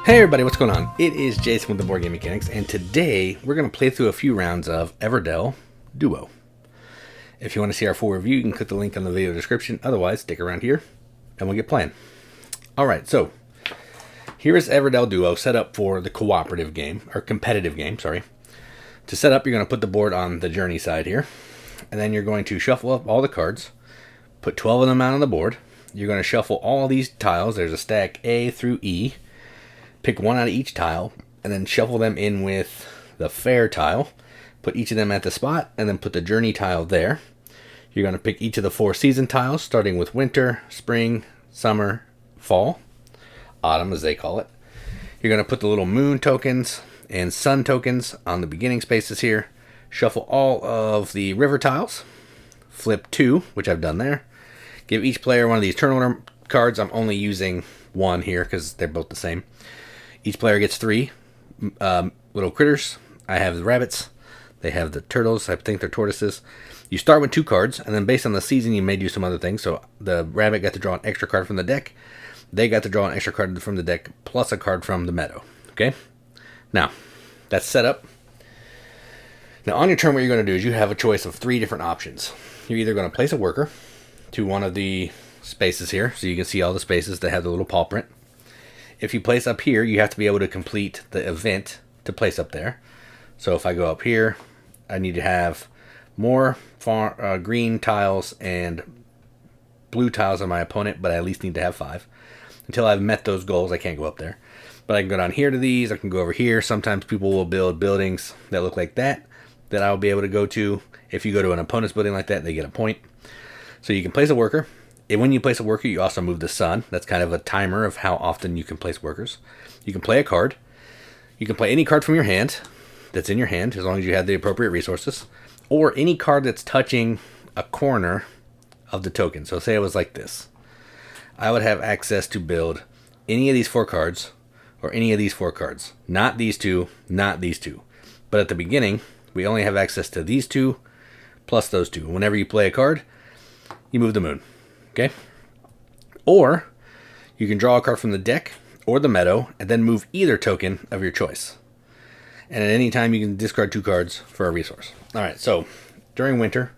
Hey everybody, what's going on? It is Jason with the Boardgame Mechanics, and today we're going to play through a few rounds of Everdell Duo. If you want to see our full review, you can click the link on the video description. Otherwise, stick around here, and we'll get playing. Alright, so here is Everdell Duo set up for the cooperative game, or competitive game, sorry. To set up, you're going to put the board on the journey side here, and then you're going to shuffle up all the cards, put 12 of them out on the board. You're going to shuffle all these tiles. There's a stack A through E. Pick one out of each tile, and then shuffle them in with the fair tile. Put each of them at the spot, and then put the journey tile there. You're going to pick each of the 4 season tiles, starting with winter, spring, summer, fall, autumn as they call it. You're going to put the little moon tokens and sun tokens on the beginning spaces here. Shuffle all of the river tiles. Flip 2, which I've done there. Give each player one of these turn order cards. I'm only using one here because they're both the same. Each player gets 3 little critters. I have the rabbits. They have the turtles. I think they're tortoises. You start with 2 cards, and then based on the season, you may do some other things. So the rabbit got to draw an extra card from the deck. They got to draw an extra card from the deck, plus a card from the meadow. Okay? Now, that's set up. Now, on your turn, what you're going to do is you have a choice of 3 different options. You're either going to place a worker to one of the spaces here, so you can see all the spaces that have the little paw print. If you place up here, you have to be able to complete the event to place up there. So if I go up here, I need to have more green tiles and blue tiles on my opponent, but I at least need to have 5. Until I've met those goals, I can't go up there. But I can go down here to these, I can go over here. Sometimes people will build buildings that look like that I'll be able to go to. If you go to an opponent's building like that, they get a point. So you can place a worker. And when you place a worker, you also move the sun. That's kind of a timer of how often you can place workers. You can play a card. You can play any card from your hand that's in your hand, as long as you have the appropriate resources. Or any card that's touching a corner of the token. So say it was like this. I would have access to build any of these 4 cards, or any of these 4 cards. Not these 2, not these 2. But at the beginning, we only have access to these 2, plus those 2. Whenever you play a card, you move the moon. Okay? Or you can draw a card from the deck or the meadow and then move either token of your choice. And at any time you can discard 2 cards for a resource. Alright, so during winter,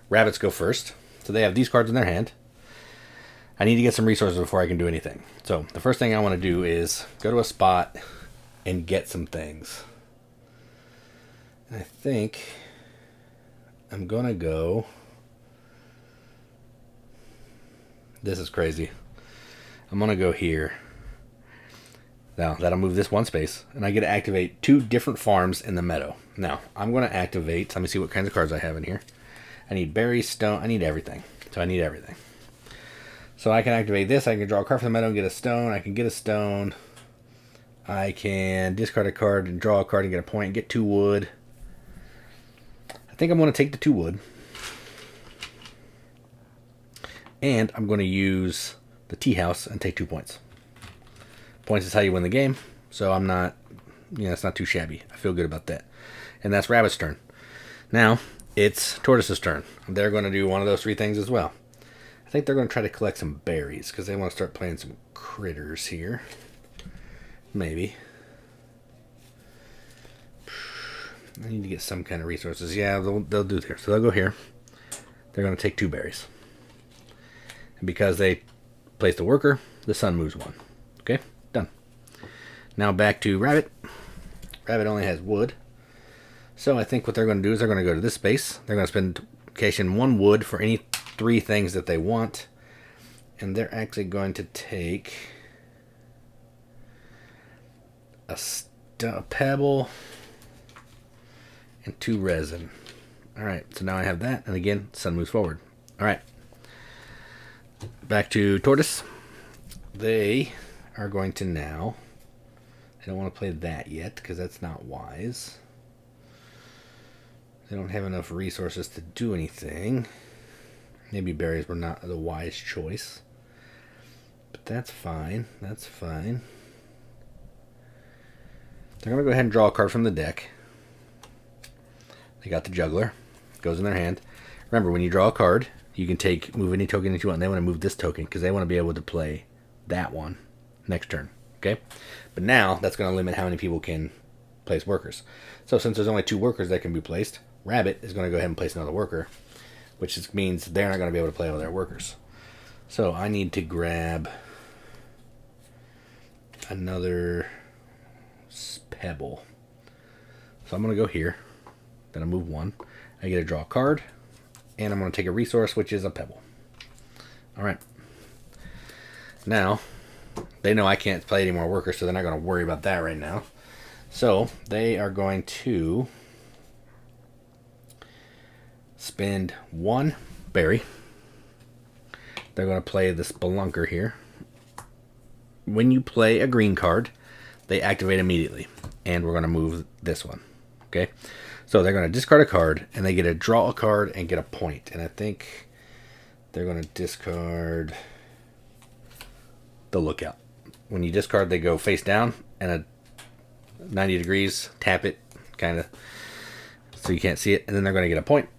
rabbits go first. So they have these cards in their hand. I need to get some resources before I can do anything. So the first thing I want to do is go to a spot and get some things. And I think I'm going to go... This is crazy. I'm going to go here. Now, that'll move this 1 space. And I get to activate 2 different farms in the meadow. Now, I'm going to activate... Let me see what kinds of cards I have in here. I need berries, stone... I need everything. So I need everything. So I can activate this. I can draw a card from the meadow and get a stone. I can get a stone. I can discard a card and draw a card and get a point and get 2 wood. I think I'm going to take the 2 wood. And I'm going to use the tea house and take 2 points. Points is how you win the game. So I'm not, it's not too shabby. I feel good about that. And that's Rabbit's turn. Now, it's Tortoise's turn. They're going to do one of those 3 things as well. I think they're going to try to collect some berries because they want to start playing some critters here. Maybe. I need to get some kind of resources. Yeah, they'll do here. So they'll go here. They're going to take 2 berries. And because they placed a worker, the sun moves 1. Okay, done. Now back to Rabbit. Rabbit only has wood. So I think what they're going to do is they're going to go to this space. They're going to spend cash in 1 wood for any 3 things that they want. And they're actually going to take a pebble and 2 resin. Alright, so now I have that. And again, sun moves forward. Alright. Back to Tortoise. They are going to now... I don't want to play that yet because that's not wise. They don't have enough resources to do anything. Maybe berries were not the wise choice. But that's fine. That's fine. They're going to go ahead and draw a card from the deck. They got the juggler. Goes in their hand. Remember, when you draw a card, you can move any token that you want. And they want to move this token because they want to be able to play that one next turn. Okay? But now that's going to limit how many people can place workers. So since there's only 2 workers that can be placed, Rabbit is going to go ahead and place another worker, which means they're not going to be able to play all their workers. So I need to grab another pebble. So I'm going to go here. Then I move 1. I get to draw a card. And I'm going to take a resource, which is a pebble. Alright. Now, they know I can't play any more workers, so they're not going to worry about that right now. So, they are going to spend 1 berry. They're going to play the Spelunker here. When you play a green card, they activate immediately. And we're going to move this one. Okay? So they're going to discard a card, and they get to draw a card and get a point. And I think they're going to discard the Lookout. When you discard, they go face down, and a 90 degrees, tap it, kind of, so you can't see it, and then they're going to get a point.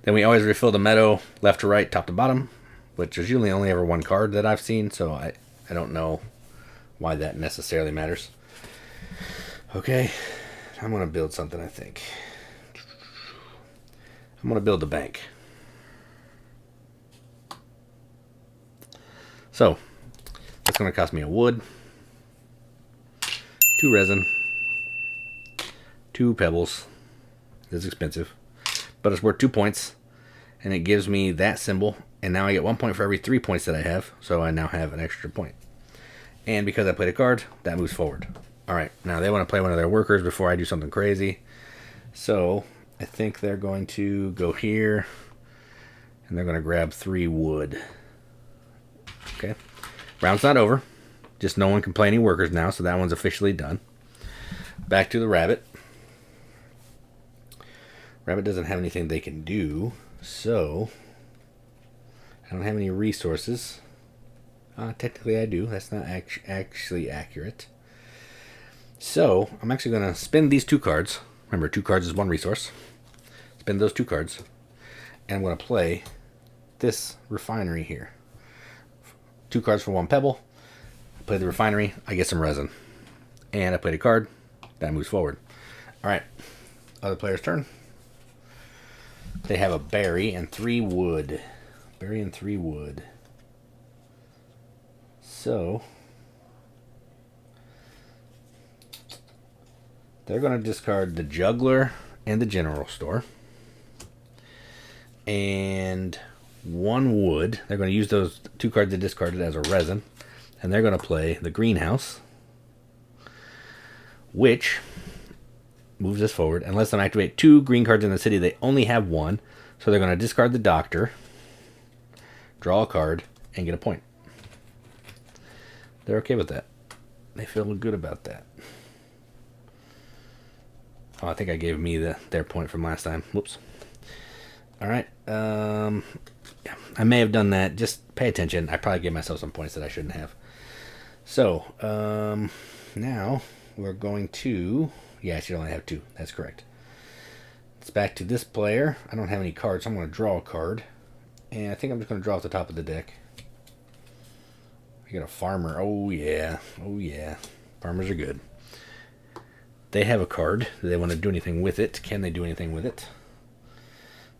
Then we always refill the meadow left to right, top to bottom, which is usually only ever 1 card that I've seen, so I don't know why that necessarily matters. Okay. I'm going to build something, I think. I'm going to build a bank. So, that's going to cost me a wood, 2 resin, 2 pebbles. It's expensive, but it's worth 2 points, and it gives me that symbol, and now I get 1 point for every 3 points that I have, so I now have an extra point. And because I played a card, that moves forward. Alright, now they want to play one of their workers before I do something crazy. So, I think they're going to go here, and they're going to grab 3 wood. Okay. Round's not over. Just no one can play any workers now, so that one's officially done. Back to the Rabbit. Rabbit doesn't have anything they can do, so I don't have any resources. Technically I do. That's not actually accurate. So, I'm actually going to spend these 2 cards. Remember, 2 cards is 1 resource. Spend those 2 cards. And I'm going to play this refinery here. 2 cards for 1 pebble. I play the refinery. I get some resin. And I played a card. That moves forward. Alright. Other player's turn. They have a berry and 3 wood. Berry and 3 wood. So, they're going to discard the Juggler and the General Store. And 1 wood. They're going to use those 2 cards they discarded as a resin. And they're going to play the Greenhouse, which moves us forward. And lets them activate 2 green cards in the city. They only have 1. So they're going to discard the Doctor, draw a card, and get a point. They're okay with that. They feel good about that. Oh, I think I gave me their point from last time. Whoops. Alright. Yeah, I may have done that. Just pay attention. I probably gave myself some points that I shouldn't have. So, now we're going to... Yeah, I should only have 2. That's correct. It's back to this player. I don't have any cards, so I'm going to draw a card. And I think I'm just going to draw off the top of the deck. I got a farmer. Oh, yeah. Oh, yeah. Farmers are good. They have a card. Do they want to do anything with it? Can they do anything with it?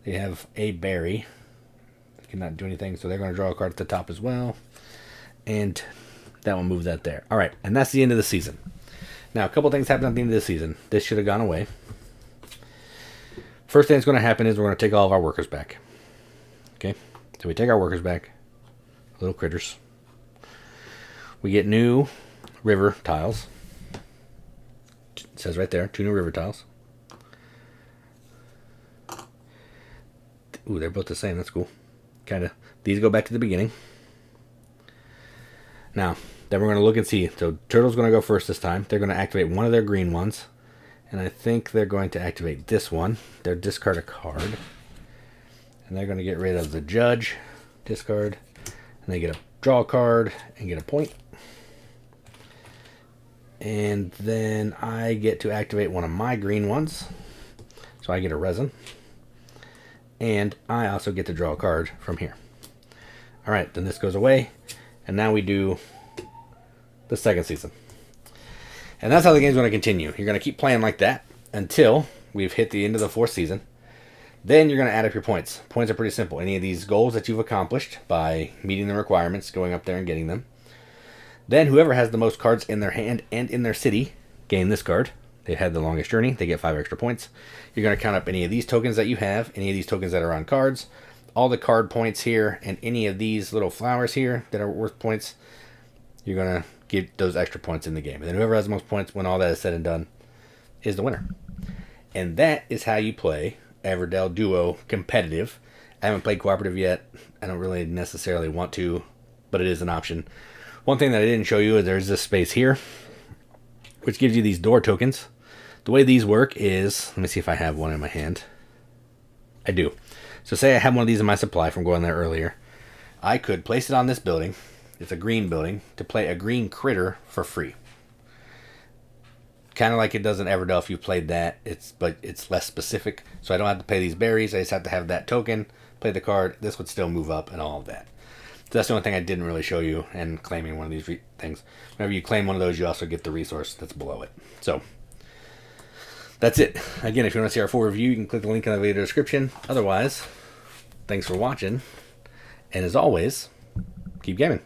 They have a berry. They cannot do anything, so they're going to draw a card at the top as well. And that will move that there. All right, and that's the end of the season. Now, a couple things happened at the end of the season. This should have gone away. First thing that's going to happen is we're going to take all of our workers back. Okay, so we take our workers back. Little critters. We get new river tiles. It says right there, 2 new river tiles. Ooh, they're both the same. That's cool. Kind of. These go back to the beginning. Now, then we're going to look and see. So, Turtle's going to go first this time. They're going to activate one of their green ones. And I think they're going to activate this one. They'll discard a card. And they're going to get rid of the Judge. Discard. And they get a draw card and get a point. And then I get to activate one of my green ones. So I get a resin. And I also get to draw a card from here. Alright, then this goes away. And now we do the second season. And that's how the game's going to continue. You're going to keep playing like that until we've hit the end of the 4th season. Then you're going to add up your points. Points are pretty simple. Any of these goals that you've accomplished by meeting the requirements, going up there and getting them. Then whoever has the most cards in their hand and in their city gain this card. They had the longest journey. They get 5 extra points. You're going to count up any of these tokens that you have, any of these tokens that are on cards, all the card points here, and any of these little flowers here that are worth points. You're going to get those extra points in the game. And then whoever has the most points when all that is said and done is the winner. And that is how you play Everdell Duo competitive. I haven't played cooperative yet. I don't really necessarily want to, but it is an option. One thing that I didn't show you is there's this space here, which gives you these door tokens. The way these work is, let me see if I have one in my hand. I do. So say I have one of these in my supply from going there earlier. I could place it on this building. It's a green building, to play a green critter for free. Kind of like it does in Everdell if you played that, but it's less specific. So I don't have to pay these berries. I just have to have that token, play the card. This would still move up and all of that. So that's the only thing I didn't really show you in claiming one of these things. Whenever you claim one of those, you also get the resource that's below it. So that's it. Again, if you want to see our full review, you can click the link in the video description. Otherwise, thanks for watching. And as always, keep gaming.